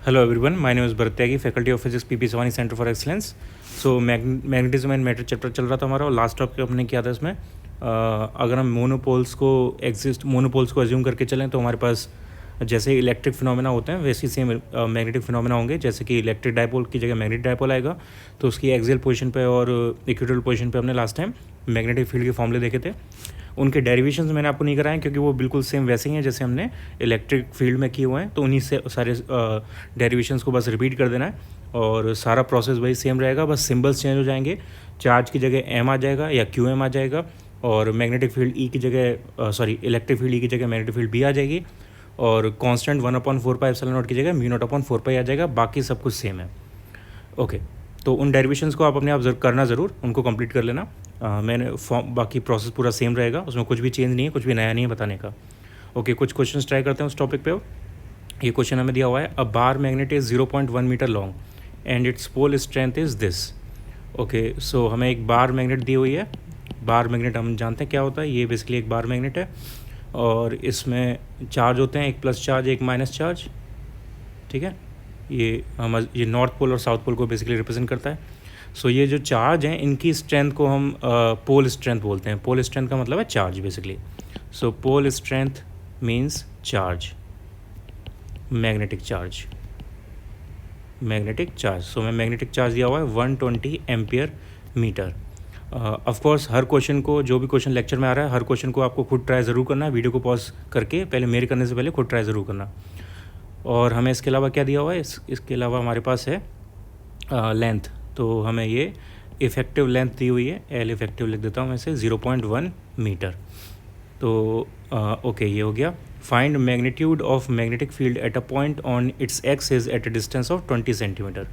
Hello everyone, my name is Bharat Tyagi, Faculty of Physics, PP Savani Center for Excellence. So magnetism and matter chapter चल रहा था हमारा और last topic हमने किया था इसमें अगर हम मोनोपोल्स को अज्यूम करके चलें तो हमारे पास जैसे इलेक्ट्रिक फिनोमेना होते हैं वैसे ही सेम मैग्नेटिक फिनोमेना होंगे. जैसे कि इलेक्ट्रिक डायपोल की जगह मैग्नेटिक डायपोल आएगा तो उसकी एक्सियल पोजीशन पे और इक्वेटोरियल पोजीशन पे हमने लास्ट टाइम मैग्नेटिक फील्ड के फॉर्मूले देखे थे. उनके डेरिवेशंस मैंने आपको नहीं कराए क्योंकि वो बिल्कुल सेम वैसे ही हैं जैसे हमने इलेक्ट्रिक फील्ड में किए हुए हैं. तो उन्हीं से सारे डेरिवेशंस को बस रिपीट कर देना है और सारा प्रोसेस वही सेम रहेगा, बस सिंबल्स चेंज हो जाएंगे. चार्ज की जगह एम आ जाएगा या क्यू एम आ जाएगा और मैग्नेटिक फील्ड ई की जगह इलेक्ट्रिक फील्ड ई की जगह मैग्नेटिक फील्ड बी आ जाएगी और कांस्टेंट 1/4πε0 की जगह μ0/4π आ जाएगा. बाकी सब कुछ सेम है. ओके तो उन डेरिवेशंस को आप अपने आप करना ज़रूर, उनको कंप्लीट कर लेना. मैंने बाकी प्रोसेस पूरा सेम रहेगा, उसमें कुछ भी चेंज नहीं है, कुछ भी नया नहीं है बताने का. ओके कुछ क्वेश्चंस ट्राई करते हैं उस टॉपिक पे. ये क्वेश्चन हमें दिया हुआ है, a bar magnet is 0.1 metre long and its pole strength is this. Okay so हमें एक बार मैग्नेट दी हुई है. बार मैग्नेट हम जानते हैं क्या होता है, ये बेसिकली एक बार मैग्नेट है और इसमें चार्ज होते हैं, एक प्लस चार्ज एक माइनस चार्ज. ठीक है, ये नॉर्थ पोल और साउथ पोल को बेसिकली रिप्रेजेंट करता है. सो ये जो चार्ज हैं इनकी स्ट्रेंथ को हम पोल स्ट्रेंथ बोलते हैं. पोल स्ट्रेंथ का मतलब है charge basically. So pole strength means charge, magnetic charge. So मैं मैग्नेटिक चार्ज दिया हुआ है 120 एम्पियर मीटर. ऑफकोर्स हर क्वेश्चन को, जो भी क्वेश्चन लेक्चर में आ रहा है, हर क्वेश्चन को आपको खुद ट्राई ज़रूर करना है. वीडियो को पॉज करके पहले मेरे करने से पहले खुद ट्राई ज़रूर करना. और हमें इसके अलावा क्या दिया हुआ है, इसके अलावा हमारे पास है लेंथ. तो हमें ये इफ़ेक्टिव लेंथ दी हुई है, एल इफ़ेक्टिव लिख देता हूँ मैं इसे 0.1 मीटर. तो ओके ये हो गया. Find magnitude of magnetic field at a point on its axis at a distance of 20 centimetre.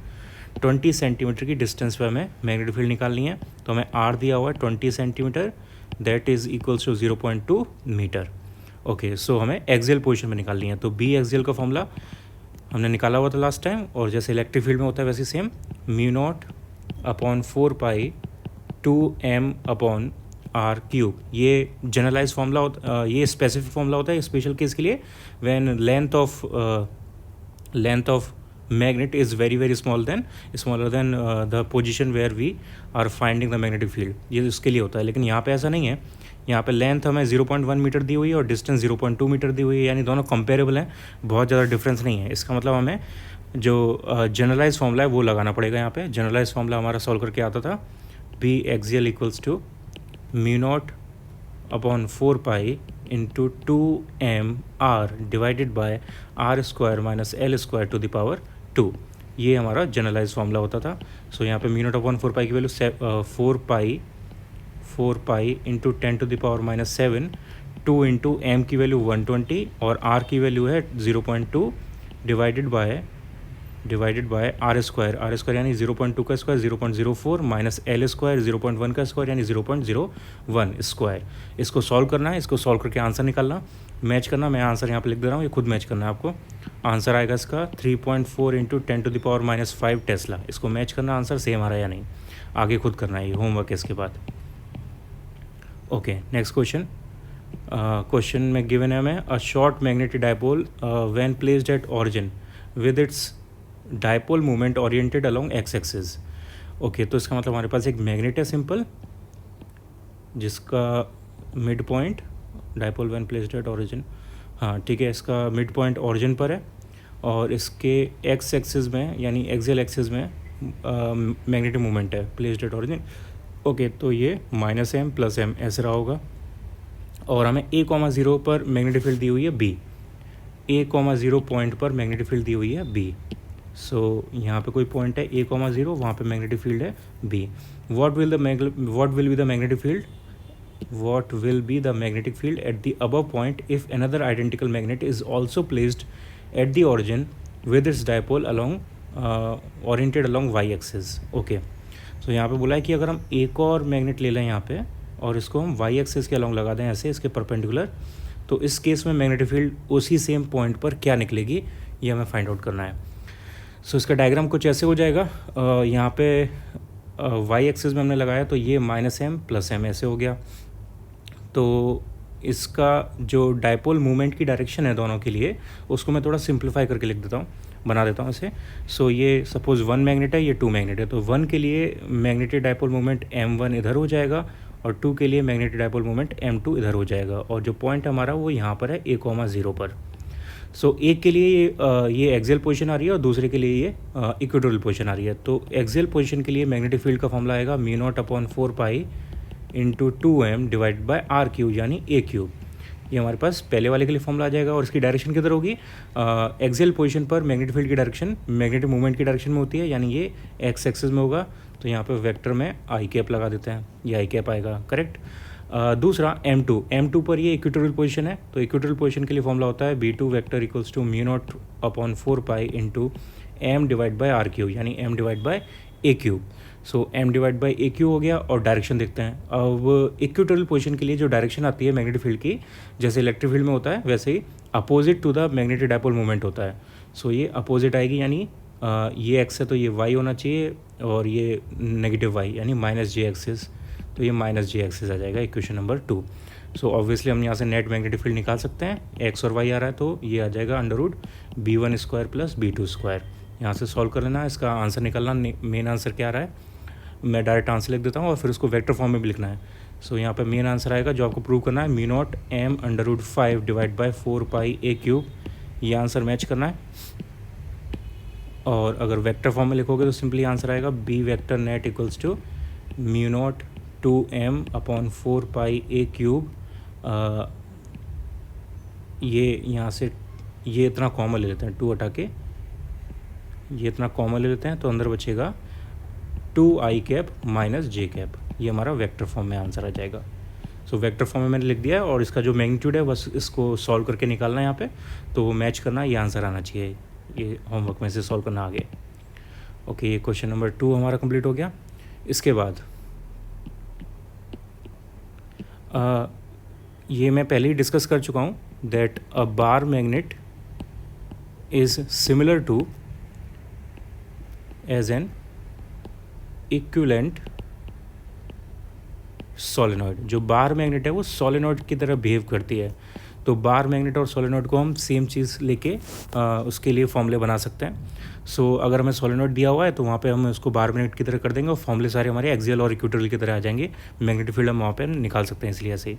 20 centimetre की डिस्टेंस पे हमें मैग्नेटिक फील्ड निकालनी है. तो हमें आर दिया हुआ है 20 centimetre, that is equals to 0.2 metre. Okay so हमें एक्सियल पोजीशन में निकालनी है. तो बी एक्सियल का फॉर्मूला हमने निकाला हुआ था लास्ट टाइम और जैसे इलेक्ट्रिक फील्ड में होता है वैसे सेम, μ0/4π 2m/r³. ये जनरलाइज फॉर्मूला होता, ये स्पेसिफिक फॉर्मूला होता है स्पेशल केस के लिए, when length of magnet is very smaller than the position where we are finding the magnetic field. ये उसके लिए होता है. लेकिन यहाँ पे ऐसा नहीं है. यहाँ पे लेंथ हमें 0.1 मीटर दी हुई है और डिस्टेंस 0.2 मीटर दी हुई है, यानी दोनों कंपेरेबल हैं, बहुत ज़्यादा डिफरेंस नहीं है. इसका मतलब हमें जो जनरलाइज फार्मूला है वो लगाना पड़ेगा. यहाँ पे जनरलाइज फार्मूला हमारा सॉल्व करके आता था, B axial equals to μ0/4π into 2m/r divided by r² minus l² to the power 2. ये हमारा जनरलाइज फार्मूला होता था. सो यहाँ पे μ0/4π की वैल्यू 4π इंटू 10⁻⁻7, 2 इंटू एम की वैल्यू 120 और आर की वैल्यू है 0.2 डिवाइडेड बाय r² यानी 0.2 का स्क्वायर 0.04 माइनस l² 0.1 का स्क्वायर यानी 0.01 स्क्वायर. इसको सॉल्व करना है, इसको सॉल्व करके आंसर निकालना, मैच करना. मैं आंसर यहाँ पे लिख दे रहा हूँ, ये खुद मैच करना है आपको. आंसर आएगा इसका 3.4 इंटू 10⁻⁻5 टेस्ला. इसको मैच करना, आंसर सेम आ रहा है या नहीं, आगे खुद करना है, ये होमवर्क है इसके बाद. ओके नेक्स्ट क्वेश्चन में गिवन है हमें, a short magnetic dipole when placed at origin with its dipole movement oriented along x axis. Okay तो इसका मतलब हमारे पास एक मैग्नेट है सिंपल, जिसका mid point dipole when placed at origin, हाँ ठीक है, इसका मिड पॉइंट ऑरिजिन पर है और इसके एक्स एक्सिस में यानी एक्सियल एक्सिस में मैग्नेटिक मूवमेंट है प्लेस्ड एट ऑरिजिन. ओके तो ये -m + m ऐसे रहा होगा. और हमें a,0 पर मैग्नेटिक फील्ड दी हुई है b. a,0 पॉइंट पर मैग्नेटिक फील्ड दी हुई है b. सो यहाँ पे कोई पॉइंट है a,0, वहाँ पे मैग्नेटिक फील्ड है b. What will be the magnetic field at the above point if another identical magnet is also placed at the origin with its dipole oriented along y axis. Okay so यहाँ पे बोला है कि अगर हम एक और मैग्नेट ले लें यहाँ पे और इसको हम y एक्सिस के अलोंग लगा दें ऐसे इसके परपेंडिकुलर, तो इस केस में मैग्नेटिक फील्ड उसी सेम पॉइंट पर क्या निकलेगी, ये हमें फाइंड आउट करना है. सो इसका डायग्राम कुछ ऐसे हो जाएगा. यहाँ पे y एक्सिस में हमने लगाया तो ये -m + m ऐसे हो गया. तो इसका जो डायपोल मूवमेंट की डायरेक्शन है दोनों के लिए, उसको मैं थोड़ा सिंप्लीफाई करके लिख देता हूँ, बना देता हूँ इसे. सो ये सपोज़ 1 मैग्नेट है, ये 2 मैग्नेट है, तो 1 के लिए मैग्नेटिक डायपोल मोमेंट m1 इधर हो जाएगा और 2 के लिए मैग्नेटिक डायपोल मोमेंट m2 इधर हो जाएगा. और जो पॉइंट हमारा वो यहाँ पर है a,0 पर. सो एक के लिए ये एक्सियल पोजीशन आ रही है और दूसरे के लिए ये इक्वेटोरियल पोजीशन आ रही है. तो एक्सियल पोजीशन के लिए मैग्नेटिक फील्ड का फॉर्मूला आएगा μ0/4π into 2m divide by R cube यानी ए क्यूब. ये हमारे पास पहले वाले के लिए फॉर्मूला आ जाएगा. और इसकी डायरेक्शन किधर होगी? एक्सियल पोजीशन पर मैग्नेटिक फील्ड की डायरेक्शन मैग्नेटिक मूवमेंट की डायरेक्शन में होती है, यानी ये एक्स एक्सिस में होगा. तो यहाँ पे वेक्टर में आई कैप लगा देते हैं, ये आई कैप आएगा. करेक्ट. दूसरा m2 पर ये इक्वेटोरियल पोजीशन है, तो इक्वेटोरियल पोजीशन के लिए फॉर्मूला होता है b2 vector equals to μ0/4π into m divide by R cube यानी m divide by A cube. So m divide by A cube हो गया. और डायरेक्शन देखते हैं. अब इक्वेटोरियल पोजीशन के लिए जो डायरेक्शन आती है मैग्नेटिक फील्ड की, जैसे इलेक्ट्रिक फील्ड में होता है वैसे ही opposite to the magnetic dipole movement होता है. सो ये अपोजिट आएगी, यानी ये एक्स है तो ये वाई होना चाहिए और ये नेगेटिव वाई यानी माइनस जे एक्सिस, तो ये माइनस जे एक्सिस आ जाएगा इक्वेशन नंबर 2. सो ऑब्वियसली हम यहाँ से नेट मैग्नेटिक फील्ड निकाल सकते हैं. एक्स और वाई आ रहा है तो ये आ जाएगा √b1² प्लस b2². यहाँ से सॉल्व कर लेना, इसका आंसर निकालना. मेन आंसर क्या आ रहा है मैं डायरेक्ट आंसर लिख देता हूँ और फिर उसको वेक्टर फॉर्म में भी लिखना है. सो यहाँ पे मेन आंसर आएगा जो आपको प्रूव करना है μ0m√5 divide by 4π A cube. ये आंसर मैच करना है. और अगर वेक्टर फॉर्म में लिखोगे तो सिंपली आंसर आएगा B vector net equals to μ0(2m/4π A cube. ये यहाँ से ये इतना कॉमन ले लेते हैं, 2 हटा के ये इतना कॉमन ले लेते हैं, तो अंदर बचेगा 2i कैप माइनस जे कैप. ये हमारा वेक्टर फॉर्म में आंसर आ जाएगा. सो वेक्टर फॉर्म में मैंने लिख दिया है और इसका जो मैग्नीट्यूड है बस इसको सॉल्व करके निकालना है यहाँ पे, तो वो मैच करना, ये आंसर आना चाहिए. ये होमवर्क में से सॉल्व करना आगे. ओके, ये क्वेश्चन नंबर 2 हमारा कंप्लीट हो गया. इसके बाद ये मैं पहले ही डिस्कस कर चुका हूँ that a bar magnet is similar to as an equivalent solenoid. जो बार मैग्नेट है वो सोलेनॉइड की तरह बिहेव करती है. तो बार मैग्नेट और सोलेनॉइड को हम सेम चीज़ लेके उसके लिए फॉर्मूले बना सकते हैं. सो अगर हमें सोलेनॉइड दिया हुआ है तो वहाँ पे हम उसको बार मैग्नेट की तरह कर देंगे और फॉर्मूले सारे हमारे एक्सियल और इक्वेटोरियल की तरह आ जाएंगे. मैग्नेटिक फील्ड हम वहाँ पे निकाल सकते हैं इसलिए ऐसे ही.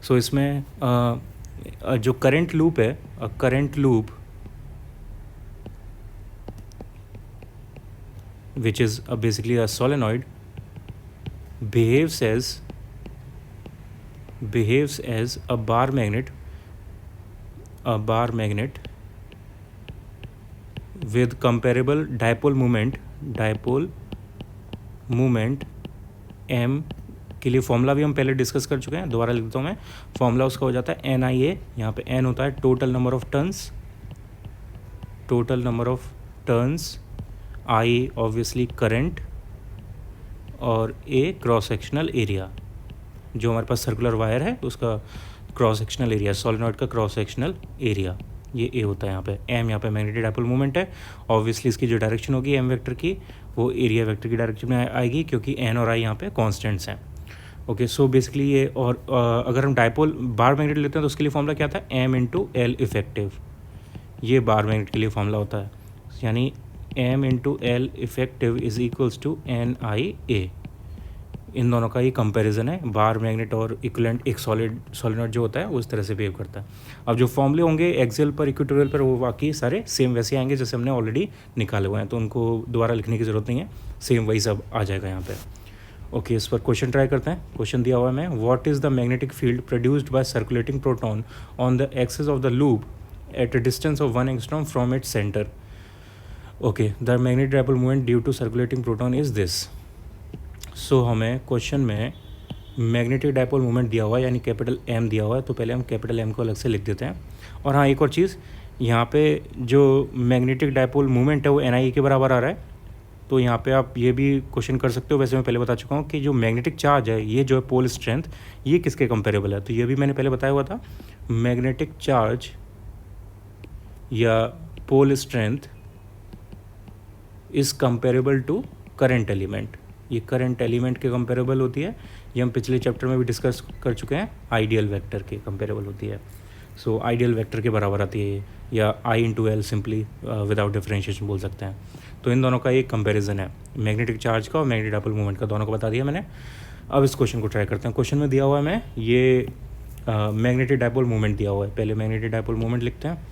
सो इसमें जो करंट लूप है, current loop which is basically a solenoid behaves as a bar magnet with comparable dipole moment m के लिए फॉर्मूला भी हम पहले डिस्कस कर चुके हैं, दोबारा लिख देता हूँ मैं. फॉर्मूला उसका हो जाता है NIA. यहाँ पे n होता है total number of turns, I obviously current और A क्रॉस सेक्शनल एरिया. जो हमारे पास सर्कुलर वायर है उसका क्रॉस सेक्शनल एरिया, सोलेनॉइड का क्रॉस सेक्शनल एरिया, ये A होता है. यहाँ पे M यहाँ पे मैग्नेटिक डायपोल मूवमेंट है. ऑब्वियसली इसकी जो डायरेक्शन होगी M वेक्टर की वो एरिया वेक्टर की डायरेक्शन में आएगी क्योंकि N और I यहाँ पे कॉन्स्टेंट्स हैं. ओके, सो बेसिकली ये. और अगर हम डायपोल बार मैग्नेट लेते हैं तो उसके लिए फॉर्मूला क्या था? M/L effective. ये बार मैग्नेट के लिए फॉर्मूला होता है, यानी M/L effective is equals to NIA. इन दोनों का ये कंपैरिजन है. बार मैग्नेट और इक्विवेलेंट एक सोलेनॉइड जो होता है वो इस तरह से बिहेव करता है. अब जो फॉर्मूले होंगे एक्सियल पर इक्वेटोरियल पर वो बाकी सारे सेम वैसे आएंगे जैसे हमने ऑलरेडी निकाले हुए हैं, तो उनको दोबारा लिखने की ज़रूरत नहीं है, सेम वही सब आ जाएगा यहाँ पे. ओके, इस पर क्वेश्चन ट्राई करते हैं. क्वेश्चन दिया हुआ है मैं, what is the magnetic field produced by circulating proton on the axis of the loop at a distance of 1 angstrom from its centre. Okay, the magnetic dipole movement due to circulating proton is this. So हमें question में magnetic dipole movement दिया हुआ है यानी capital M दिया हुआ है, तो पहले हम कैपिटल M को अलग से लिख देते हैं. और हाँ, एक और चीज़, यहाँ पे जो मैग्नेटिक डायपोल मूवमेंट है वो NIE के बराबर आ रहा है. तो यहाँ पे आप ये भी क्वेश्चन कर सकते हो, वैसे मैं पहले बता चुका हूँ कि जो मैग्नेटिक चार्ज है ये जो है पोल स्ट्रेंथ, ये किसके कंपेरेबल है, तो ये भी मैंने पहले बताया हुआ था. मैग्नेटिक चार्ज या pole strength is comparable to current element. ये करंट एलिमेंट के कंपेरेबल होती है, ये हम पिछले चैप्टर में भी डिस्कस कर चुके हैं, आइडियल वेक्टर के कंपेरेबल होती है। सो आइडियल वेक्टर के बराबर आती है ये, या I into L simply without differentiation बोल सकते हैं। तो इन दोनों का एक कंपैरिजन है, मैग्नेटिक चार्ज का और मैग्नेटिक डाइपोल मोमेंट का, दोनों को बता दिया मैंने। अब इस क्वेश्चन को ट्राई करते हैं। क्वेश्चन में दिया हुआ है मैं ये मैग्नेटिक डाइपोल मोमेंट दिया हुआ है। पहले मैग्नेटिक डाइपोल मोमेंट लिखते हैं।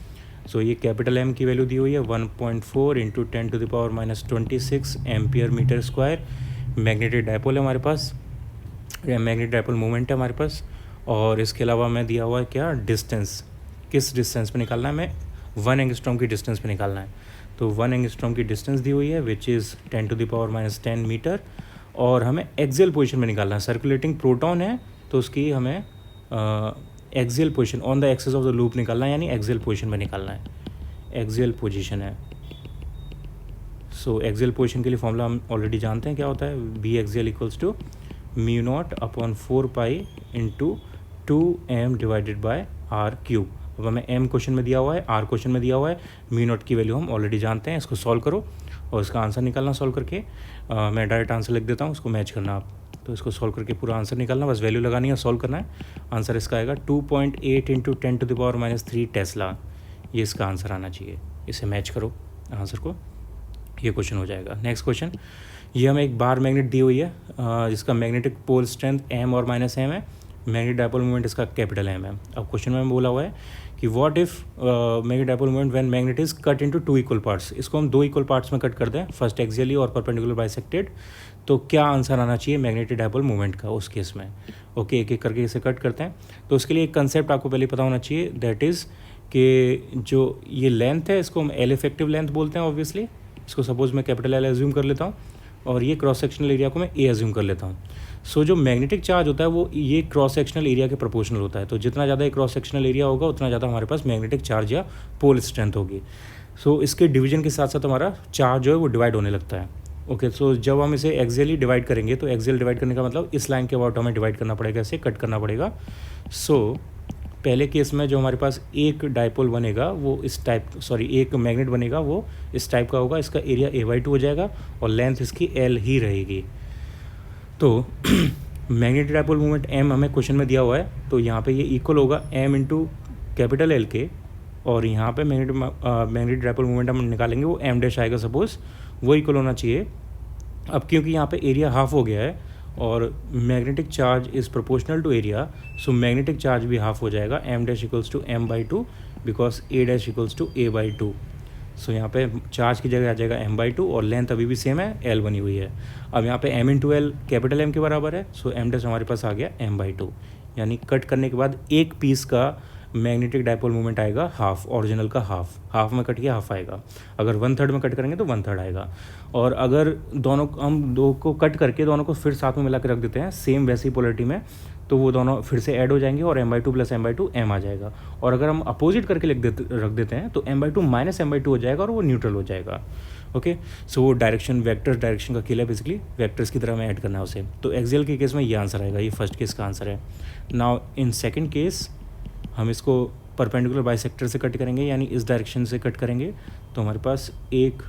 सो ये कैपिटल एम की वैल्यू दी हुई है 1.4 into 10⁻⁻26 ampere metre square. Magnetic dipole है हमारे पास, मैग्नेटिक डाइपोल मोमेंट है हमारे पास। और इसके अलावा मैं दिया हुआ है क्या, डिस्टेंस, किस डिस्टेंस पे निकालना है, मैं 1 एंगस्ट्रॉम की डिस्टेंस पे निकालना है। तो 1 एंगस्ट्रॉम की डिस्टेंस दी हुई है विच इज़ 10⁻⁻10 मीटर। और हमें एक्सियल पोजीशन में निकालना है। सर्कुलेटिंग प्रोटॉन है तो उसकी हमें axial position on the axis of the loop निकालना है, यानी एक्सियल पोजीशन में निकालना है। एक्सियल पोजीशन है। सो एक्सियल पोजीशन के लिए फॉर्मूला हम ऑलरेडी जानते हैं क्या होता है, B axial equals to μ0/4π into 2m divided by R cube. अब हमें m क्वेश्चन में दिया हुआ है, r क्वेश्चन में दिया हुआ है, μ0 की वैल्यू हम ऑलरेडी जानते हैं। इसको सॉल्व करो और इसका आंसर निकालना सॉल्व करके। मैं डायरेक्ट आंसर लिख देता हूँ, उसको मैच करना आप। तो इसको सॉल्व करके पूरा आंसर निकालना, बस वैल्यू लगानी है, सॉल्व करना है। आंसर इसका आएगा 2.8 इंटू 10⁻³ टेस्ला। ये इसका आंसर आना चाहिए। इसे मैच करो आंसर को, ये क्वेश्चन हो जाएगा। नेक्स्ट क्वेश्चन, ये हमें एक बार मैग्नेट दी हुई है जिसका मैग्नेटिक पोल स्ट्रेंथ m और -m है। मैग्नेटिक डाइपोल मोमेंट इसका कैपिटल M है। अब क्वेश्चन में बोला हुआ है कि what if magnetic dipole moment when magnet is cut into 2 equal parts. इसको हम 2 इक्वल पार्ट्स में कट कर दें, फर्स्ट एक्सियली और परपेंडिकुलर बाइसेक्टेड, तो क्या आंसर आना चाहिए मैग्नेटिक डाइपोल मोमेंट का उस केस में। ओके, एक एक करके इसे कट करते हैं। तो उसके लिए एक कंसेप्ट आपको पहले पता होना चाहिए, दैट इज़ कि जो ये लेंथ है इसको हम एल इफेक्टिव लेंथ बोलते हैं ऑब्वियसली। इसको सपोज मैं कैपिटल एल एज्यूम कर लेता हूँ और ये क्रॉस सेक्शनल एरिया को मैं ए एज्यूम कर लेता हूँ। सो जो मैग्नेटिक चार्ज होता है वो ये क्रॉस सेक्शनल एरिया के प्रोपोर्शनल होता है। तो जितना ज़्यादा ये क्रॉस सेक्शनल एरिया होगा उतना ज़्यादा हमारे पास मैग्नेटिक चार्ज या पोल स्ट्रेंथ होगी। सो इसके डिवीजन के साथ साथ हमारा चार्ज जो है वो डिवाइड होने लगता है। ओके, सो जब हम इसे एक्सियली डिवाइड करेंगे तो एक्सियल डिवाइड करने का मतलब इस लाइन के अबाउट हमें डिवाइड करना पड़ेगा, इसे कट करना पड़ेगा। सो पहले केस में जो हमारे पास एक डाइपोल बनेगा वो इस टाइप, एक मैग्नेट बनेगा वो इस टाइप का होगा। इसका एरिया a/2 हो जाएगा और लेंथ इसकी l ही रहेगी। तो मैग्नेटिक डाइपोल मोमेंट m हमें क्वेश्चन में दिया हुआ है, तो यहाँ पे ये इक्वल होगा m इंटू कैपिटल L के, और यहाँ पे मैग्नेटिक डाइपोल मोमेंट हम निकालेंगे वो m' आएगा सपोज, वो इक्वल होना चाहिए। अब क्योंकि यहाँ पे एरिया हाफ हो गया है और magnetic charge is proportional to area, so magnetic charge भी हाफ हो जाएगा, m' equals to m/2 because a' equals to a/2। So यहाँ पे चार्ज की जगह आ जाएगा m/2 और लेंथ अभी भी सेम है, l बनी हुई है। अब यहाँ पे m into L capital M के बराबर है, सो m' हमारे पास आ गया m/2, यानी कट करने के बाद एक पीस का मैग्नेटिक डाइपोल मोमेंट आएगा हाफ, ओरिजिनल का हाफ में कट के हाफ आएगा। अगर 1/3 में कट करेंगे तो 1/3 आएगा। और अगर दोनों हम दो को कट करके दोनों को फिर साथ में मिला के रख देते हैं सेम वैसी पोलरिटी में, तो वो दोनों फिर से ऐड हो जाएंगे और m/2 प्लस m/2 m आ जाएगा। और अगर हम अपोजिट करके रख देते हैं तो m/2 माइनस m/2 हो जाएगा और वो न्यूट्रल हो जाएगा। ओके, सो वो डायरेक्शन, वेक्टर डायरेक्शन का खेल है बेसिकली, वेक्टर्स की तरह में ऐड करना है उसे। तो एक्सियल के केस में ये आंसर आएगा, ये फर्स्ट केस का आंसर है। नाउ इन सेकेंड केस हम इसको परपेंडिकुलर बाइसेक्टर से कट करेंगे, यानी इस डायरेक्शन से कट करेंगे, तो हमारे पास एक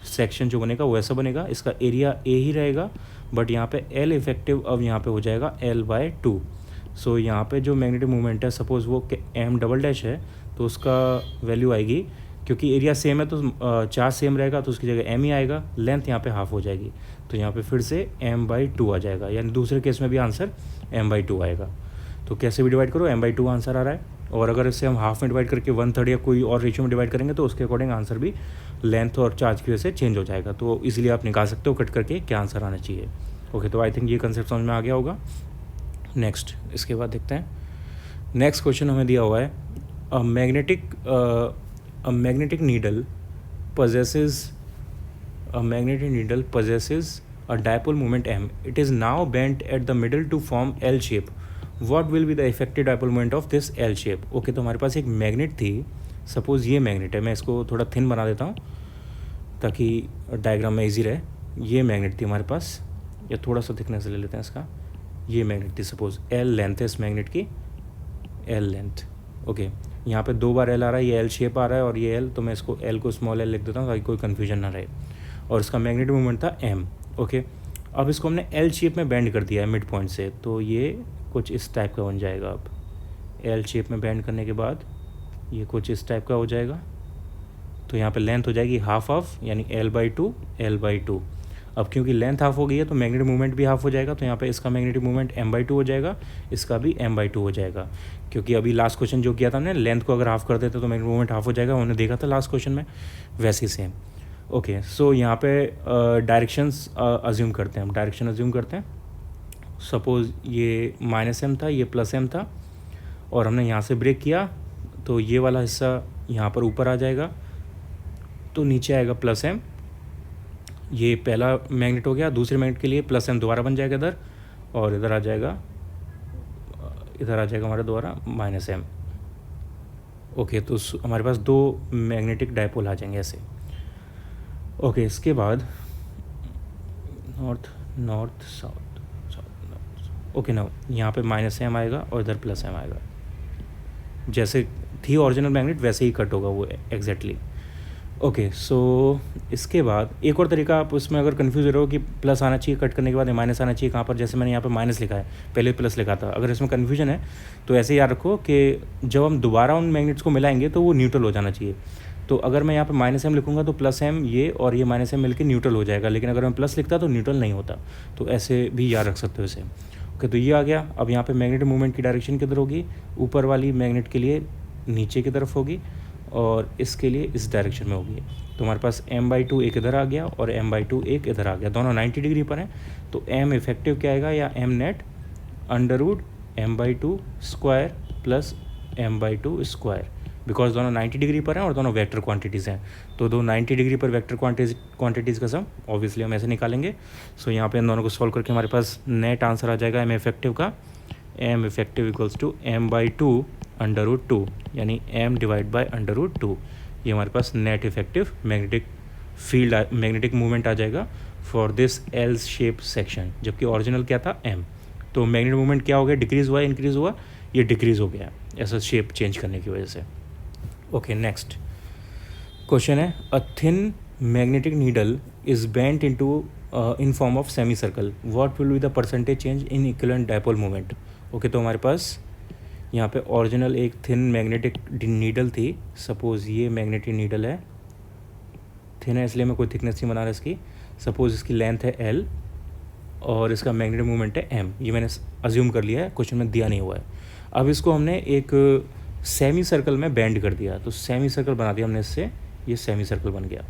सेक्शन जो बनेगा वो ऐसा बनेगा। इसका एरिया ए ही रहेगा, बट यहाँ पे एल इफेक्टिव अब यहाँ पे हो जाएगा l/2। सो यहाँ पे जो मैग्नेटिक मूवमेंट है, सपोज वो m" है, तो उसका वैल्यू आएगी, क्योंकि एरिया सेम है तो चार्ज सेम रहेगा, तो उसकी जगह m ही आएगा, लेंथ यहाँ पे हाफ हो जाएगी, तो यहाँ पे फिर से m/2 आ जाएगा, यानी दूसरे केस में भी आंसर m/2 आएगा। तो कैसे भी डिवाइड करो, m/2 आंसर आ रहा है। और अगर इससे हम हाफ में डिवाइड करके 1/3 या कोई और रेशियो में डिवाइड करेंगे तो उसके अकॉर्डिंग आंसर भी लेंथ और चार्ज की वजह से चेंज हो जाएगा। तो इसीलिए आप निकाल सकते हो कट करके क्या आंसर आना चाहिए। ओके, तो आई थिंक ये कंसेप्ट समझ में आ गया होगा। नेक्स्ट, इसके बाद देखते हैं नेक्स्ट क्वेश्चन हमें दिया हुआ है, a magnetic needle possesses a dipole moment m. It is now bent at the middle to form L shape. What will be the effective dipole moment of this L shape? Okay, तो हमारे पास एक magnet थी, suppose ये magnet है, मैं इसको थोड़ा thin बना देता हूँ ताकि डायग्राम में इजी रहे। ये मैग्नेट थी हमारे पास, या थोड़ा सा थिकनेस ले लेते हैं इसका। ये मैग्नेट थी, सपोज L लेंथ है इस मैग्नेट की, L लेंथ। ओके, यहाँ पे 2 बार L आ रहा है, ये L शेप आ रहा है और ये L, तो मैं इसको L को स्मॉल l लिख देता हूँ ताकि कोई कन्फ्यूजन ना रहे। और इसका मैग्नेटिक मोमेंट था m। ओके, अब इसको हमने एल शेप में बेंड कर दिया है मिड पॉइंट से, तो ये कुछ इस टाइप का बन जाएगा। अब एल शेप में बेंड करने के बाद ये कुछ इस टाइप का हो जाएगा। तो यहाँ पे लेंथ हो जाएगी हाफ ऑफ, यानी L/2। अब क्योंकि लेंथ हाफ हो गई है तो मैग्नेटिक मूवमेंट भी हाफ हो जाएगा, तो यहाँ पे इसका मैग्नेटिक मूवमेंट M/2 हो जाएगा, इसका भी M/2 हो जाएगा। क्योंकि अभी लास्ट क्वेश्चन जो किया था हमने, लेंथ को अगर हाफ कर देते तो मैग्नेटिक मूवमेंट हाफ हो जाएगा, उन्होंने देखा था लास्ट क्वेश्चन में, वैसे ही सेम। ओके, सो यहाँ पे डायरेक्शंस अज्यूम करते हैं हम, डायरेक्शन अज्यूम करते हैं। सपोज़ ये -m था, ये +m था, और हमने यहाँ से ब्रेक किया तो ये वाला हिस्सा यहाँ पर ऊपर आ जाएगा, तो नीचे आएगा +m। ये पहला मैग्नेट हो गया। दूसरे मैग्नेट के लिए +m दोबारा बन जाएगा इधर, और इधर आ जाएगा हमारा दोबारा -m। ओके, तो हमारे पास 2 मैग्नेटिक डायपोल आ जाएंगे ऐसे। ओके, इसके बाद नॉर्थ साउथ नॉर्थ। ओके, ना यहाँ पे -m आएगा और इधर +m आएगा। जैसे थी ओरिजिनल मैग्नेट वैसे ही कट होगा वो एग्जैक्टली। ओके, सो इसके बाद एक और तरीका, आप उसमें अगर कन्फ्यूज हो रहे हो कि प्लस आना चाहिए कट करने के बाद या माइनस आना चाहिए कहाँ पर, जैसे मैंने यहाँ पे माइनस लिखा है, पहले प्लस लिखा था, अगर इसमें कन्फ्यूजन है तो ऐसे याद रखो कि जब हम दोबारा उन मैग्नेट्स को मिलाएंगे तो वो न्यूट्रल हो जाना चाहिए। तो अगर मैं यहाँ पे -m लिखूँगा तो +m ये और ये -m मिलकर न्यूट्रल हो जाएगा, लेकिन अगर मैं प्लस लिखता तो न्यूट्रल नहीं होता। तो ऐसे भी याद रख सकते हो इसे। ओके, तो ये आ गया। अब यहाँ पे मैग्नेटिक मूवमेंट की डायरेक्शन किधर होगी, ऊपर वाली मैग्नेट के लिए नीचे की तरफ होगी और इसके लिए इस डायरेक्शन में होगी। तो हमारे पास M/2 एक इधर आ गया और M/2 एक इधर आ गया, दोनों 90 डिग्री पर हैं। तो M इफेक्टिव क्या आएगा, या M net √m/2 square plus m/2 because दोनों 90 डिग्री पर हैं और दोनों वेक्टर क्वांटिटीज़ हैं। तो दो 90 डिग्री पर वेक्टर क्वांटिटीज़ का सम ऑब्वियसली हम ऐसे निकालेंगे। सो यहाँ पे इन दोनों को सॉल्व करके हमारे पास नेट आंसर आ जाएगा M इफेक्टिव का, M effective equals to m/2 √2, यानी m/2। ये हमारे पास नेट इफेक्टिव मैग्नेटिक मूवमेंट आ जाएगा for this L shape section, जबकि ओरिजिनल क्या था m। तो मैग्नेटिक मूवमेंट क्या हो गया, डिक्रीज़ हुआ, इंक्रीज़ हुआ, ये डिक्रीज़ हो गया ऐसा शेप चेंज करने की वजह से। ओके, नेक्स्ट क्वेश्चन है, a thin magnetic needle is bent in form of semi circle, what will be the percentage change in equivalent dipole moment. Okay, तो हमारे पास यहाँ पे ओरिजिनल एक थिन मैग्नेटिक नीडल थी। सपोज़ ये मैग्नेटिक नीडल है, thin है इसलिए मैं कोई थिकनेस नहीं बना रहा इसकी। सपोज़ इसकी लेंथ है L और इसका मैग्नेटिक मूवमेंट है M, ये मैंने अज्यूम कर लिया है, क्वेश्चन में दिया नहीं हुआ है। अब इसको हमने एक सेमी सर्कल में बेंड कर दिया, तो सेमी सर्कल बना दिया हमने इससे, ये सेमी सर्कल बन गया।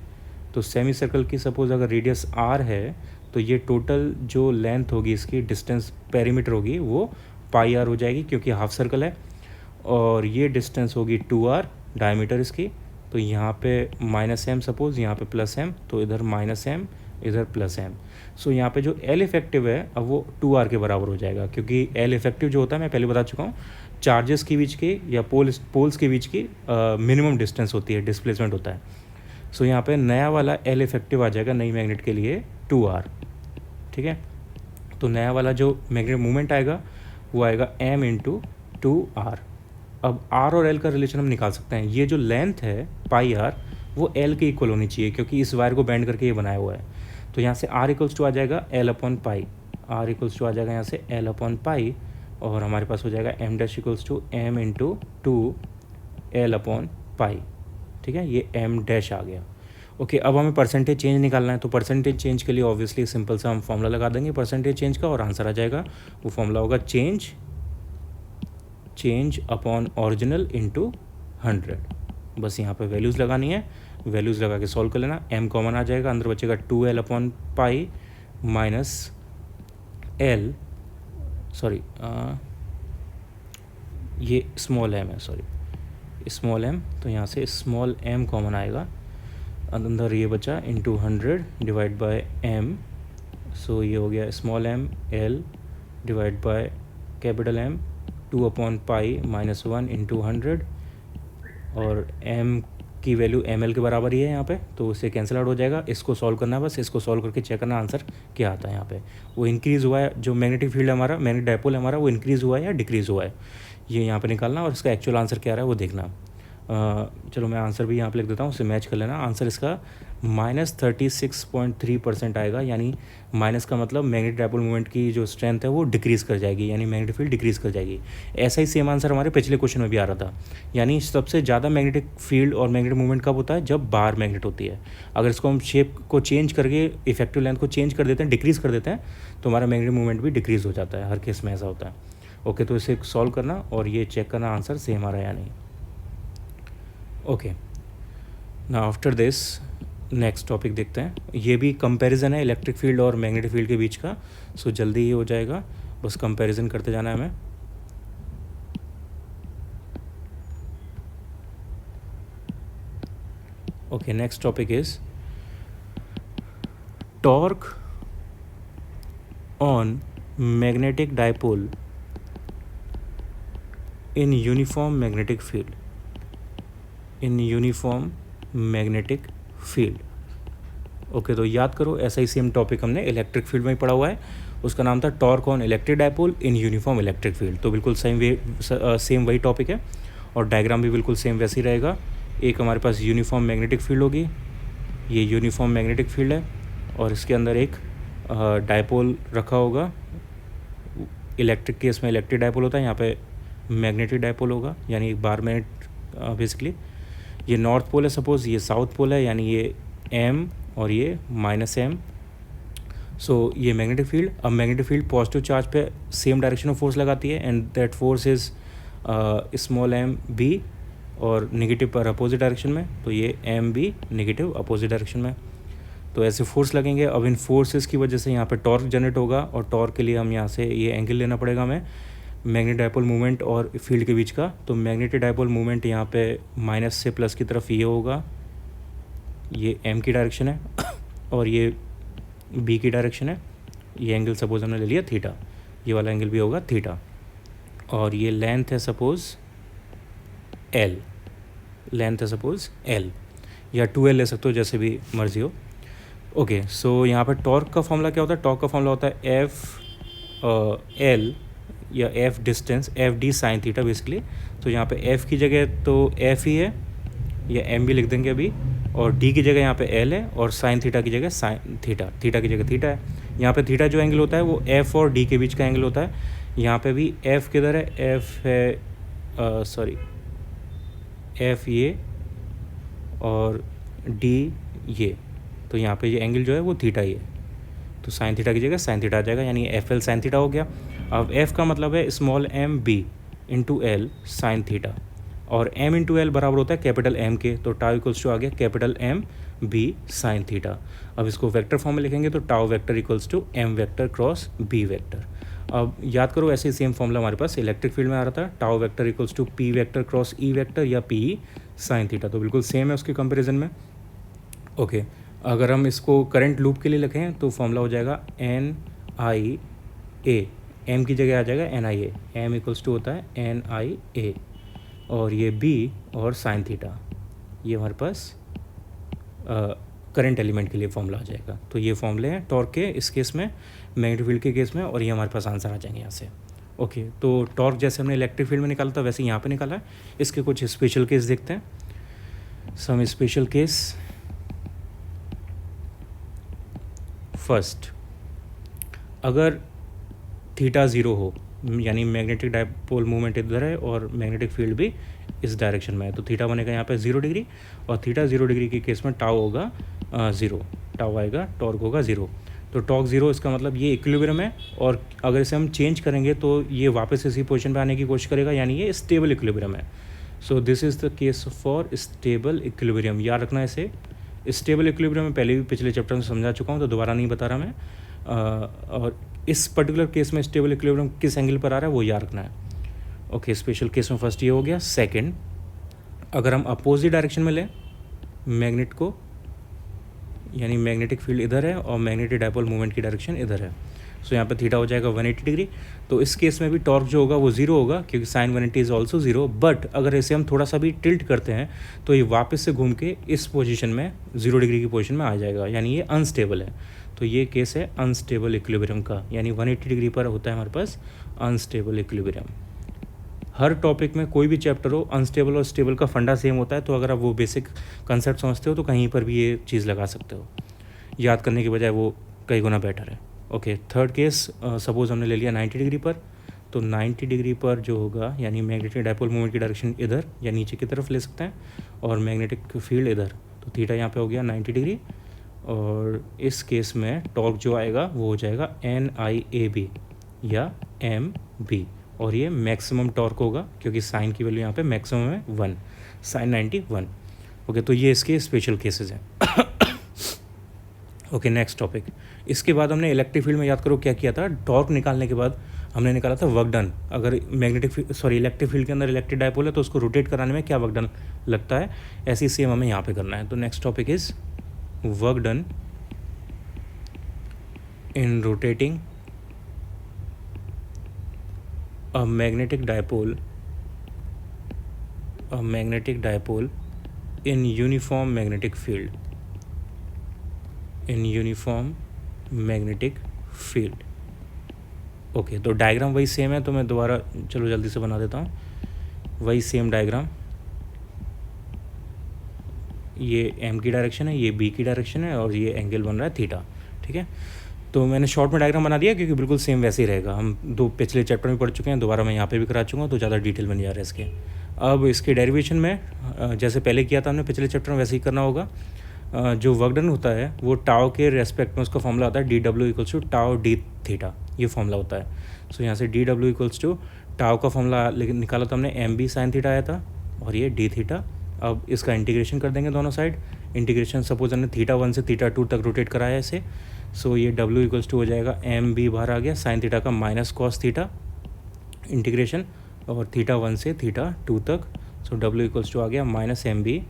तो सेमी सर्कल की सपोज़ अगर रेडियस r है तो ये टोटल जो लेंथ होगी इसकी, डिस्टेंस पेरीमीटर होगी, वो πr हो जाएगी क्योंकि हाफ सर्कल है, और ये डिस्टेंस होगी 2r डायमीटर इसकी। तो यहाँ पे -m सपोज़, यहाँ पे +m, तो इधर -m इधर +m। सो यहाँ पे जो L इफेक्टिव है अब वो 2r के बराबर हो जाएगा, क्योंकि L इफेक्टिव जो होता है मैं पहले बता चुका हूँ, चार्जेस के बीच की या पोल्स के बीच की मिनिमम डिस्टेंस होती है, डिस्प्लेसमेंट होता है। सो यहाँ पे नया वाला L इफेक्टिव आ जाएगा नई मैग्नेट के लिए 2r, ठीक है। तो नया वाला जो मैग्नेटिक मूवमेंट आएगा वो आएगा m/2r। अब r और l का रिलेशन हम निकाल सकते हैं। ये जो लेंथ है πr वो l के इक्वल होनी चाहिए, क्योंकि इस वायर को बेंड करके ये बनाया हुआ है। तो यहाँ से r इक्वल्स टू आ जाएगा L/π, r इक्वल्स टू आ जाएगा यहाँ से L/π, और हमारे पास हो जाएगा m' इक्वल्स टू m/2L/π, ठीक है, ये m' आ गया। ओके, अब हमें परसेंटेज चेंज निकालना है। तो परसेंटेज चेंज के लिए ऑब्वियसली सिंपल सा हम फॉर्मूला लगा देंगे परसेंटेज चेंज का, और आंसर आ जाएगा। वो फॉर्मूला होगा चेंज अपॉन ओरिजिनल इंटू 100। बस यहाँ पे वैल्यूज़ लगानी है, वैल्यूज़ लगा के सॉल्व कर लेना। m कॉमन आ जाएगा, अंदर बचेगा 2L/π माइनस L, सॉरी ये स्मॉल m है, सॉरी स्मॉल m, तो यहाँ से स्मॉल m कॉमन आएगा, अंदर ये बचा इंटू 100 डिवाइड बाय m। सो ये हो गया small m L divide by capital M 2/π - 1 into 100, और m की वैल्यू ml के बराबर ही है यहाँ पे, तो उससे कैंसिल आउट हो जाएगा। इसको सॉल्व करना है, बस इसको सॉल्व करके चेक करना आंसर क्या आता है। यहाँ पे वो इंक्रीज़ हुआ है, जो मैग्नेटिक फील्ड है हमारा, मैग्नेटिक डायपोल है हमारा, वो इंक्रीज़ हुआ है या डिक्रीज़ हुआ है, ये यहाँ पे निकालना, और इसका एक्चुअल आंसर क्या आ रहा है वो देखना। चलो मैं आंसर भी यहाँ पे लिख देता हूँ, उसे मैच कर लेना। आंसर इसका -36.3% आएगा, यानी माइनस का मतलब मैग्नेटिक डायपोल मोमेंट की जो स्ट्रेंथ है वो डिक्रीज़ कर जाएगी, यानी मैग्नेटिक फील्ड डिक्रीज़ कर जाएगी। ऐसा ही सेम आंसर हमारे पिछले क्वेश्चन में भी आ रहा था, यानी सबसे ज़्यादा मैग्नेटिक फील्ड और मैग्नेटिक मूवमेंट कब होता है, जब बार मैग्नेट होती है। अगर इसको हम शेप को चेंज करके इफेक्टिव लेंथ को चेंज कर देते हैं, डिक्रीज़ कर देते हैं, तो हमारा मैग्नेटिक मूवमेंट भी डिक्रीज़ हो जाता है। हर केस में ऐसा होता है। ओके, तो इसे सॉल्व करना और ये चेक करना आंसर सेम आ रहा है या नहीं। ओके, ना आफ्टर दिस नेक्स्ट टॉपिक देखते हैं। ये भी कंपैरिजन है इलेक्ट्रिक फील्ड और मैग्नेटिक फील्ड के बीच का, सो जल्दी ही हो जाएगा, बस कंपैरिजन करते जाना है हमें। Okay, next topic is torque on magnetic dipole in uniform magnetic field, in uniform magnetic field. Okay, तो याद करो ऐसा ही सेम टॉपिक हमने इलेक्ट्रिक फील्ड में ही पढ़ा हुआ है, उसका नाम था torque on electric dipole in uniform electric field. तो बिल्कुल सेम वही टॉपिक है और डायग्राम भी बिल्कुल सेम वैसे ही रहेगा। एक हमारे पास यूनिफॉर्म मैग्नेटिक फील्ड होगी, ये यूनिफॉर्म मैग्नेटिक फील्ड है, और इसके अंदर एक डायपोल रखा होगा। इलेक्ट्रिक केस में इलेक्ट्रिक डायपोल होता है, यहाँ पे मैग्नेटिक डायपोल होगा, यानी एक बार मैग्नेट बेसिकली। ये नॉर्थ पोल है सपोज, ये साउथ पोल है, यानी ये M और ये -M। सो ये मैग्नेटिक फील्ड, अब मैग्नेटिक फील्ड पॉजिटिव चार्ज पे सेम डायरेक्शन ऑफ फोर्स लगाती है, and that force is m और नेगेटिव पर अपोजिट डायरेक्शन में, तो ये MB नेगेटिव अपोजिट डायरेक्शन में। तो ऐसे फोर्स लगेंगे। अब इन फोर्सेस की वजह से यहाँ पे टॉर्क जनरेट होगा, और टॉर्क के लिए हम यहाँ से ये एंगल लेना पड़ेगा हमें मैग्नेटिक डायपोल मूवमेंट और फील्ड के बीच का। तो मैग्नेटिक डायपोल मूवमेंट यहाँ पे माइनस से प्लस की तरफ ये होगा, ये M की डायरेक्शन है, और ये B की डायरेक्शन है। ये एंगल सपोज हमने ले लिया थीटा, ये वाला एंगल भी होगा थीटा, और ये लेंथ है सपोज L, लेंथ है सपोज L, या 2L ले सकते हो, जैसे भी मर्जी हो। ओके, सो यहाँ पे टॉर्क का फॉर्मूला क्या होता है, टॉर्क का फॉर्मूला होता है F या F distance, FD sine theta basically. तो यहाँ पे F की जगह तो F ही है, या M भी लिख देंगे अभी, और D की जगह यहाँ पे L है, और साइन थीटा की जगह साइन थीटा, थीटा की जगह थीटा है। यहाँ पे थीटा जो एंगल होता है वो F और D के बीच का एंगल होता है। यहाँ पे भी F किधर है, F है F ये और D ये, तो यहाँ पे ये एंगल जो है वो थीटा ही है, तो साइन थीटा की जगह साइन थीटा आ जाएगा, यानी FL साइन थीटा हो गया। अब F का मतलब है small m/b into L sine theta, और m इंटू L बराबर होता है कैपिटल M के, तो टाउ इक्वल्स टू आ गया कैपिटल M/b साइन थीटा। अब इसको वेक्टर फॉर्म में लिखेंगे तो tau vector equals to M vector cross B vector. अब याद करो ऐसे ही सेम फॉर्मूला हमारे पास इलेक्ट्रिक फील्ड में आ रहा था, tau vector equals to P vector cross E vector या PE साइन थीटा, तो बिल्कुल सेम है उसके कंपेरिजन में। ओके, अगर हम इसको करंट लूप के लिए लिखें तो फॉर्मूला हो जाएगा NIA, M की जगह आ जाएगा NIA, M इक्वल्स टू होता है NIA, और ये B और साइन थीटा, ये हमारे पास करंट एलिमेंट के लिए फॉर्मूला आ जाएगा। तो ये फॉर्मूले हैं टॉर्क के इस केस में, मैग्नेटिक फील्ड के केस में, और ये हमारे पास आंसर आ जाएंगे यहाँ से। ओके, तो टॉर्क जैसे हमने इलेक्ट्रिक फील्ड में निकाला था वैसे यहाँ पे निकाला है। इसके कुछ स्पेशल केस देखते हैं। Some special case. फर्स्ट, अगर थीटा 0 हो, यानी मैग्नेटिक डायपोल मूवमेंट इधर है और मैग्नेटिक फील्ड भी इस डायरेक्शन में है, तो थीटा बनेगा यहाँ पे 0 डिग्री, और थीटा 0 डिग्री के केस में टाउ होगा 0, टाउ आएगा, टॉर्क होगा 0। तो टॉर्क 0 इसका मतलब ये इक्विलिब्रियम है, और अगर इसे हम चेंज करेंगे तो ये वापस इसी पोजीशन पे आने की कोशिश करेगा, यानी ये स्टेबल इक्विलिब्रियम है। So this is the case for stable equilibrium. याद रखना इसे, स्टेबल इक्विलिब्रियम में पहले भी पिछले चैप्टर में समझा चुका हूँ, तो दोबारा नहीं बता रहा मैं। और इस पर्टिकुलर केस में स्टेबल इक्विलिब्रियम किस एंगल पर आ रहा है वो याद रखना है। ओके, स्पेशल केस में फर्स्ट ये हो गया। सेकंड, अगर हम अपोजिट डायरेक्शन में लें मैग्नेट को, यानी मैग्नेटिक फील्ड इधर है और मैग्नेटिक डायपोल मूवमेंट की डायरेक्शन इधर है, सो यहाँ पे थीटा हो जाएगा 180 डिग्री। तो इस केस में भी टॉर्क जो होगा वो 0 होगा, क्योंकि साइन 180 इज ऑल्सो 0। बट अगर इसे हम थोड़ा सा भी टिल्ट करते हैं तो ये वापस से घूम के इस पोजीशन में 0 डिग्री की पोजीशन में आ जाएगा, यानी ये अनस्टेबल है। तो ये केस है अनस्टेबल इक्विलिब्रियम का, यानी 180 डिग्री पर होता है हमारे पास अनस्टेबल इक्विलिब्रियम। हर टॉपिक में कोई भी चैप्टर हो, अनस्टेबल और स्टेबल का फंडा सेम होता है, तो अगर आप वो बेसिक कंसेप्ट समझते हो तो कहीं पर भी ये चीज़ लगा सकते हो, याद करने के बजाय वो कई गुना बेटर है। ओके, थर्ड केस, सपोज हमने ले लिया 90 डिग्री पर, तो 90 डिग्री पर जो होगा यानी मैग्नेटिक डायपोल मूवमेंट की डायरेक्शन इधर या नीचे की तरफ ले सकते हैं और मैग्नेटिक फील्ड इधर, तो थीटा यहाँ पे हो गया 90 डिग्री। और इस केस में टॉर्क जो आएगा वो हो जाएगा NIAB या MB, और ये मैक्सिमम टॉर्क होगा क्योंकि साइन की वैल्यू यहाँ पे मैक्सिमम है 1, साइन 91। ओके, तो ये इसके स्पेशल केसेस हैं। Okay, next topic. इसके बाद हमने इलेक्ट्रिक फील्ड में याद करो क्या किया था, टॉर्क निकालने के बाद हमने निकाला था वर्क डन। अगर इलेक्ट्रिक फील्ड के अंदर इलेक्ट्रिक डायपोल है तो उसको रोटेट कराने में क्या वर्क डन लगता है, ऐसी सेम हमें यहाँ पे करना है। तो next topic is work done in rotating a magnetic dipole in uniform magnetic field। Okay, तो डायग्राम वही सेम है, तो मैं दोबारा चलो जल्दी से बना देता हूँ। वही सेम डायग्राम, ये M की डायरेक्शन है, ये B की डायरेक्शन है, और ये एंगल बन रहा है थीटा। ठीक है, तो मैंने शॉर्ट में डायग्राम बना दिया क्योंकि बिल्कुल सेम वैसे ही रहेगा। हम दो पिछले चैप्टर में पढ़ चुके हैं, दोबारा मैं यहाँ पे भी करा चुका हूँ, तो ज़्यादा डिटेल में नहीं जा रहा है इसके। अब इसके डेरिवेशन में जैसे पहले किया था हमने पिछले चैप्टर में, वैसे ही करना होगा। जो वर्क डन होता है वो टाव के रेस्पेक्ट में उसका फॉर्मूला होता है DW equals to tau d theta, ये फॉर्मूला होता है। सो यहाँ से DW इक्वल्स टू टाव का फॉर्मूला निकाला था हमने, MB साइन थीटा आया था, और ये डी थीटा। अब इसका इंटीग्रेशन कर देंगे दोनों साइड। इंटीग्रेशन सपोज हमने θ1 से θ2 तक रोटेट कराया इसे, सो ये W इक्वल्स टू हो जाएगा MB बाहर आ गया साइन थीटा का माइनस कॉस थीटा इंटीग्रेशन, और θ1 से θ2 तक, सो W इक्वल्स टू आ गया माइनस MB,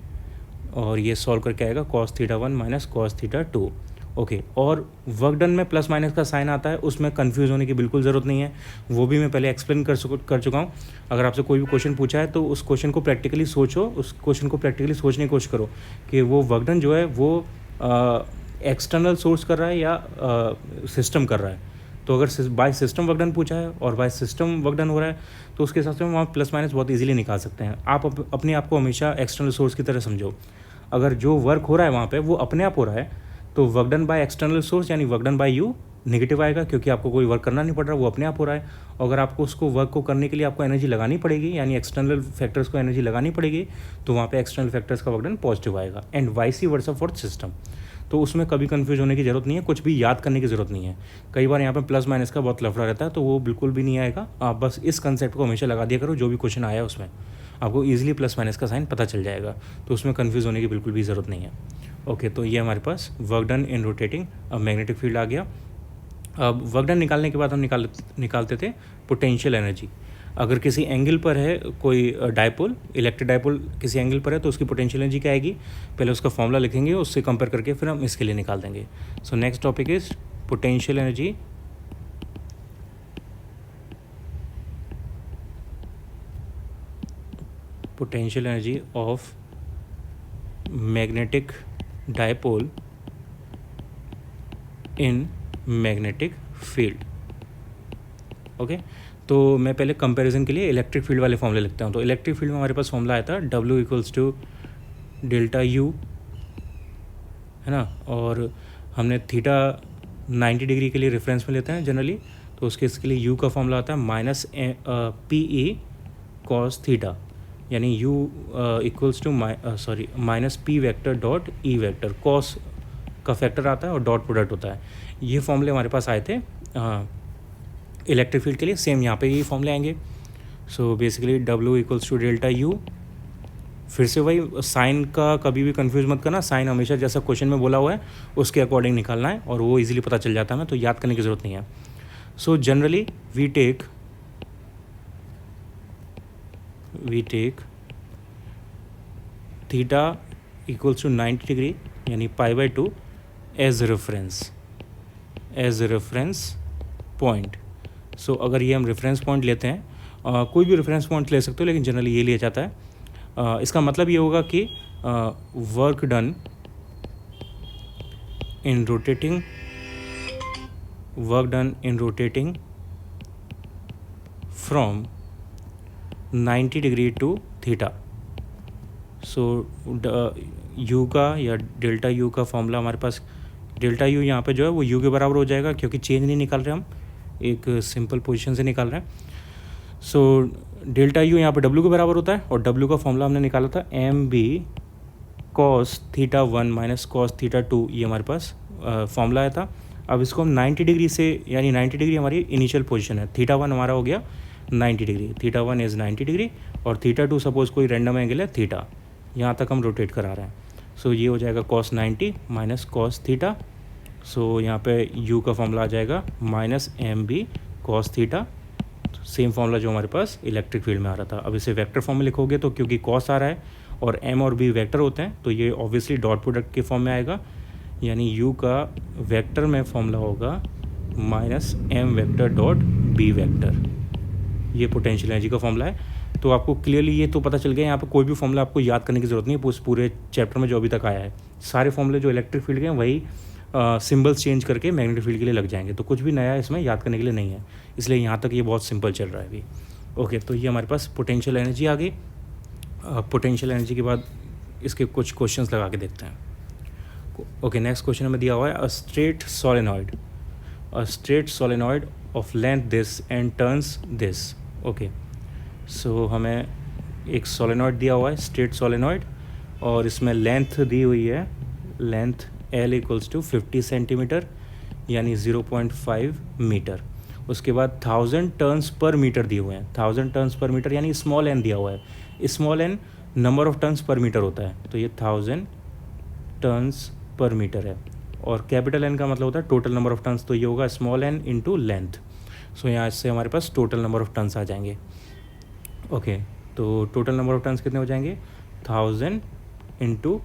और ये सॉल्व करके आएगा कॉस θ1 माइनस कॉस θ2। ओके, और वर्क डन में प्लस माइनस का साइन आता है, उसमें कंफ्यूज होने की बिल्कुल ज़रूरत नहीं है, वो भी मैं पहले एक्सप्लेन कर चुका हूँ। अगर आपसे कोई भी क्वेश्चन पूछा है तो उस क्वेश्चन को प्रैक्टिकली सोचो, उस क्वेश्चन को प्रैक्टिकली सोचने की कोशिश करो कि वो वर्क डन जो है वो एक्सटर्नल सोर्स कर रहा है या सिस्टम कर रहा है। तो अगर बाय सिस्टम वर्क डन पूछा है और बाय सिस्टम वर्क डन हो रहा है तो उसके हिसाब से वहाँ प्लस माइनस बहुत इजीली निकाल सकते हैं। आप अपने आप को हमेशा एक्सटर्नल सोर्स की तरह समझो। अगर जो वर्क हो रहा है वहाँ पे वो अपने आप हो रहा है तो work done by external source यानी work done by you negative आएगा, क्योंकि आपको कोई वर्क करना नहीं पड़ रहा, वो अपने आप हो रहा है। अगर आपको उसको वर्क को करने के लिए आपको एनर्जी लगानी पड़ेगी यानी एक्सटर्नल फैक्टर्स को एनर्जी लगानी पड़ेगी, तो वहाँ पे एक्सटर्नल फैक्टर्स का वर्क डन पॉजिटिव आएगा। And vice versa for system. तो उसमें कभी कंफ्यूज होने की ज़रूरत नहीं है, कुछ भी याद करने की ज़रूरत नहीं है। कई बार यहाँ पे प्लस माइनस का बहुत लफड़ा रहता है, तो वो बिल्कुल भी नहीं आएगा। आप बस इस कंसेप्ट को हमेशा लगा दिया करो, जो भी क्वेश्चन आया उसमें आपको ईजिली प्लस माइनस का साइन पता चल जाएगा, तो उसमें कन्फ्यूज़ होने की बिल्कुल भी ज़रूरत नहीं है। ओके, तो ये हमारे पास वर्क डन इन रोटेटिंग अब मैग्नेटिक फील्ड आ गया। अब वर्क डन निकालने के बाद हम निकालते थे पोटेंशियल एनर्जी। अगर किसी एंगल पर है कोई डायपोल, इलेक्ट्रिक डायपोल किसी एंगल पर है तो उसकी पोटेंशियल एनर्जी क्या आएगी, पहले उसका फॉर्मूला लिखेंगे, उससे कंपेयर करके फिर हम इसके लिए निकाल देंगे। So next topic is potential energy of magnetic dipole in magnetic field. Okay, तो मैं पहले कंपैरिजन के लिए इलेक्ट्रिक फील्ड वाले फॉर्मूले लिखता हूँ। तो इलेक्ट्रिक फील्ड में हमारे पास फॉर्मूला आया था W equals to delta U, है ना, और हमने थीटा 90 डिग्री के लिए रेफरेंस में लेते हैं जनरली, तो इसके लिए U का फॉर्मूला आता है माइनस PE कॉस थीटा, यानी U equals to minus P vector dot E vector, cos का फैक्टर आता है और डॉट प्रोडक्ट होता है। ये फॉर्मूले हमारे पास आए थे इलेक्ट्रिक फील्ड के लिए, सेम यहाँ पे ये फॉर्मूले आएंगे। So basically W equals to delta U, फिर से वही साइन का कभी भी कंफ्यूज मत करना, साइन हमेशा जैसा क्वेश्चन में बोला हुआ है उसके अकॉर्डिंग निकालना है और वो इजीली पता चल जाता है, तो याद करने की ज़रूरत नहीं है। So generally we take theta equals to 90 degree यानी π/2 एज रेफरेंस पॉइंट। सो अगर ये हम रेफरेंस पॉइंट लेते हैं, कोई भी रेफरेंस पॉइंट ले सकते हो, लेकिन जनरली ये लिया जाता है। इसका मतलब ये होगा कि work done in rotating from 90 degree to theta. So U का या डेल्टा यू का फॉर्मूला हमारे पास, डेल्टा यू यहाँ पे जो है वो यू के बराबर हो जाएगा, क्योंकि चेंज नहीं निकाल रहे हम, एक सिंपल पोजीशन से निकाल रहे हैं। सो डेल्टा यू यहाँ पे डब्ल्यू के बराबर होता है, और डब्ल्यू का फॉर्मूला हमने निकाला था M B cos theta 1 minus cos theta 2, ये हमारे पास फॉर्मूला आया था। अब इसको हम 90 डिग्री से, यानी 90 डिग्री हमारी इनिशियल पोजीशन है, थीटा 1 हमारा हो गया 90 डिग्री, थीटा 1 इज़ 90 डिग्री, और थीटा 2 सपोज कोई रैंडम एंगल है थीटा, यहाँ तक हम रोटेट करा रहे हैं। सो ये हो जाएगा cos 90 minus cos theta. So यहाँ पे u का फॉर्मूला आ जाएगा minus M B cos theta, same formula जो हमारे पास इलेक्ट्रिक फील्ड में आ रहा था। अब इसे वेक्टर फॉर्म में लिखोगे तो क्योंकि कॉस आ रहा है और m और b वेक्टर होते हैं, तो ये ऑब्वियसली डॉट प्रोडक्ट के फॉर्म में आएगा, यानी u का वेक्टर में फॉर्मूला होगा minus m vector dot b vector. ये पोटेंशियल एनर्जी का फॉर्मूला है। तो आपको क्लियरली ये तो पता चल गया, यहाँ पे कोई भी फॉर्मूला आपको याद करने की ज़रूरत नहीं है उस पूरे चैप्टर में जो अभी तक आया है। सारे फॉर्मूले जो इलेक्ट्रिक फील्ड के हैं वही सिंबल्स चेंज करके मैग्नेटिक फील्ड के लिए लग जाएंगे, तो कुछ भी नया इसमें याद करने के लिए नहीं है, इसलिए यहाँ तक ये बहुत सिंपल चल रहा है अभी। ओके, तो ये हमारे पास पोटेंशियल एनर्जी आ गई। पोटेंशियल एनर्जी के बाद इसके कुछ क्वेश्चंस लगा के देखते हैं। ओके, नेक्स्ट क्वेश्चन हमें दिया हुआ है, a straight solenoid of length this and turns this. Okay, so हमें एक सोलेनॉइड दिया हुआ है, स्ट्रेट सोलेनॉइड, और इसमें लेंथ दी हुई है, length L equals to 50 centimetre यानी 0.5 मीटर। उसके बाद 1000 टर्न्स पर मीटर दिए हुए हैं, 1000 टर्न्स पर मीटर यानी स्मॉल n दिया हुआ है, small n number of turns per metre होता है, तो ये 1000 टर्न्स पर मीटर है, और कैपिटल N का मतलब होता है टोटल नंबर ऑफ टर्न्स, तो ये होगा स्मॉल n इंटू लेंथ। सो यहाँ से हमारे पास टोटल नंबर ऑफ टर्न्स आ जाएंगे। ओके, तो टोटल नंबर ऑफ टर्न्स कितने हो जाएंगे, 1000 इंटू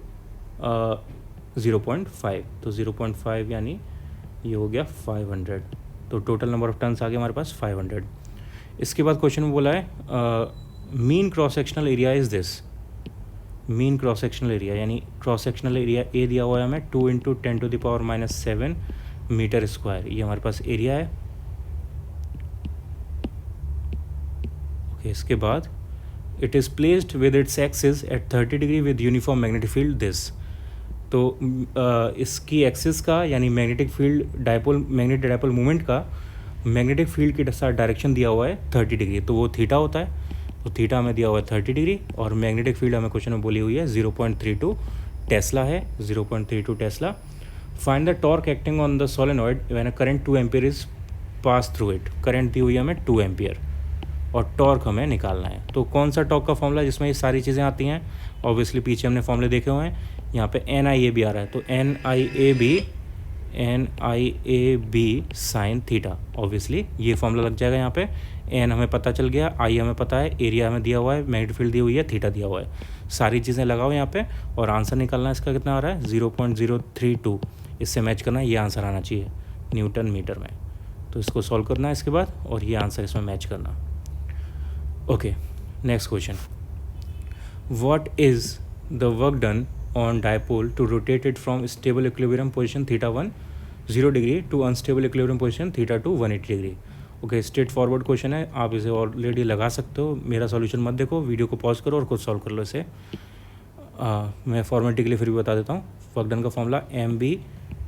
0.5, तो 0.5 यानी ये हो गया 500, तो टोटल नंबर ऑफ टर्न्स आ गए हमारे पास 500। इसके बाद क्वेश्चन में बोला है mean cross sectional area is this, mean cross sectional area यानी क्रॉस सेक्शनल एरिया ए दिया हुआ है हमें 2 इंटू 10⁻⁻7 मीटर स्क्वायर, ये हमारे पास एरिया है। ओके, इसके बाद it is placed with its axis at 30 degree with uniform magnetic field this, तो इसकी एक्सिस का यानी magnetic field dipole, magnetic dipole movement का मैग्नेटिक फील्ड के साथ डायरेक्शन दिया हुआ है 30 डिग्री, तो वो थीटा होता है, तो थीटा हमें दिया हुआ है 30 डिग्री, और मैग्नेटिक फील्ड हमें क्वेश्चन में बोली हुई है 0.32 टेस्ला है, 0.32 tesla. Find the torque acting on the solenoid when a current 2 ampere is pass through it, current दी हुई है हमें 2 एम्पियर, और टॉर्क हमें निकालना है। तो कौन सा टॉर्क का फॉर्मूला जिसमें ये सारी चीज़ें आती हैं, ऑब्वियसली पीछे हमने फॉर्मूले देखे हुए हैं, यहाँ पे NIAB आ रहा है, तो NIAB साइन थीटा, ऑब्वियसली ये फॉर्मूला लग जाएगा यहाँ पे। N हमें पता चल गया, I हमें पता है, एरिया हमें दिया हुआ है, मैग्नेटिक फील्ड दी हुई है, थीटा दिया हुआ है, सारी चीज़ें लगाओ यहाँ पे, और आंसर निकालना है इसका कितना आ रहा है 0.032, इससे मैच करना है, ये आंसर आना चाहिए न्यूटन मीटर में, तो इसको सॉल्व करना है इसके बाद, और ये आंसर इसमें मैच करना। Okay, next question, what is the work done on dipole to rotate it from stable equilibrium position theta 1 0 degree to unstable equilibrium position theta 2 180 degree. Okay, straight forward question है, आप इसे already लगा सकते हो, मेरा solution मत देखो, video को पॉज करो और खुद सॉल्व कर लो इसे। मैं फॉर्मेलिटी के लिए फिर भी बता देता हूँ, वर्क डन का formula M B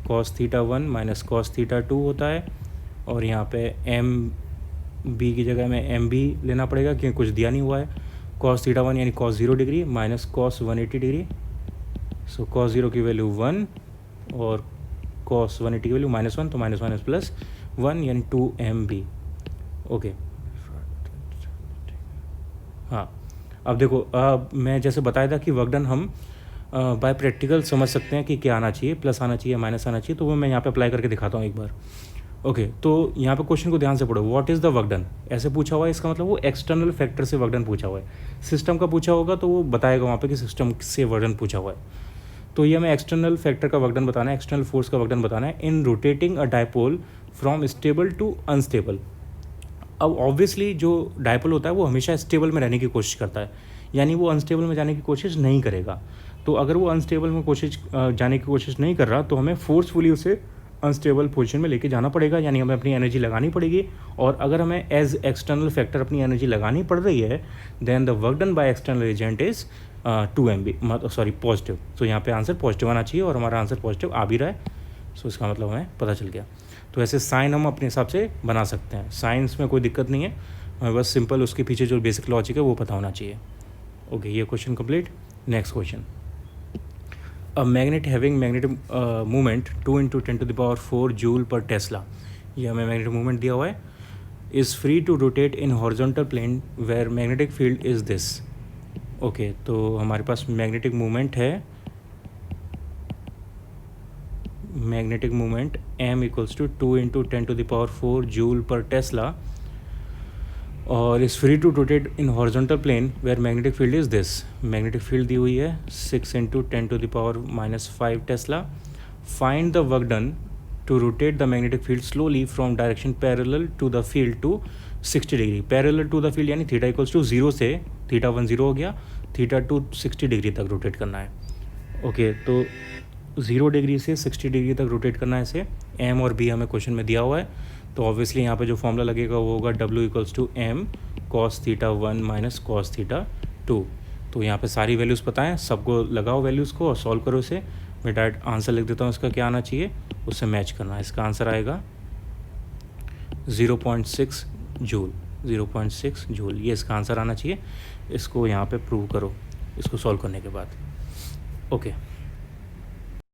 cos theta 1 minus cos theta 2 होता है, और यहाँ पे एम बी की जगह में एम बी लेना पड़ेगा क्योंकि कुछ दिया नहीं हुआ है, कॉस थीटा 1 यानी cos 0 degree minus cos 180 degree, so cos 0 की वैल्यू 1 और कॉस 180 की वैल्यू -1, तो माइनस प्लस 1 यानी 2mb। ओके, हाँ, अब देखो मैं जैसे बताया था कि वर्क डन हम बाय प्रैक्टिकल समझ सकते हैं कि क्या आना चाहिए, प्लस आना चाहिए, माइनस आना चाहिए, तो वो मैं यहाँ पे अप्लाई करके दिखाता हूँ एक बार। ओके, तो यहाँ पे क्वेश्चन को ध्यान से पढ़ो, what is the work done ऐसे पूछा हुआ है, इसका मतलब वो एक्सटर्नल फैक्टर से वर्क डन पूछा हुआ है, सिस्टम का पूछा होगा तो वो बताएगा वहाँ पे कि सिस्टम से वर्क डन पूछा हुआ है, तो ये हमें एक्सटर्नल फैक्टर का वर्क डन बताना है, एक्सटर्नल फोर्स का वर्क डन बताना है in rotating a dipole from stable to unstable. अब ऑब्वियसली जो डायपोल होता है वो हमेशा स्टेबल में रहने की कोशिश करता है, यानी वो अनस्टेबल में जाने की कोशिश नहीं करेगा, तो अगर वो अनस्टेबल में जाने की कोशिश नहीं कर रहा तो हमें फोर्सफुली उसे अनस्टेबल पोजीशन में लेके जाना पड़ेगा, यानी हमें अपनी एनर्जी लगानी पड़ेगी। और अगर हमें एज एक्सटर्नल फैक्टर अपनी एनर्जी लगानी पड़ रही है, then the work done by external agent is 2 MB, sorry positive. तो यहाँ पे आंसर पॉजिटिव आना चाहिए और हमारा आंसर पॉजिटिव आ भी रहा है, सो इसका मतलब हमें पता चल गया। तो ऐसे साइन हम अपने हिसाब से बना सकते हैं, साइंस में कोई दिक्कत नहीं है, हमें बस सिंपल उसके पीछे जो बेसिक लॉजिक है वो पता होना चाहिए। ओके, ये question complete. Next question, a magnet having magnetic movement 2 × 10⁴ joule per tesla, ये हमें मैग्नेटिक मूवमेंट दिया हुआ है, is free to rotate in horizontal plane where magnetic field is this. Okay, तो हमारे पास मैग्नेटिक मूवमेंट है, magnetic movement m = 2 × 10⁴ joule per tesla, और is free to rotate in horizontal plane where magnetic field is this. Magnetic field दी हुई है 6 × 10⁻⁵ tesla. Find the work done to rotate the magnetic field slowly from direction parallel to the field to 60 degree. Parallel to the field यानी theta = 0 से θ1 0 हो गया, θ2 60 degree तक rotate करना है। Okay, तो 0 डिग्री से 60 डिग्री तक रोटेट करना है इसे। m और b हमें क्वेश्चन में दिया हुआ है, तो ऑब्वियसली यहाँ पे जो फॉर्मूला लगेगा वो होगा W = m cos θ1 - cos θ2। तो यहाँ पे सारी वैल्यूज़ पता है, सबको लगाओ वैल्यूज़ को और सॉल्व करो इसे। मैं डायरेक्ट आंसर लिख देता हूँ, इसका क्या आना चाहिए उससे मैच करना है। इसका आंसर आएगा 0.6 जूल, 0.6 जूल, ये इसका आंसर आना चाहिए। इसको यहाँ पे प्रूव करो इसको सॉल्व करने के बाद। ओके।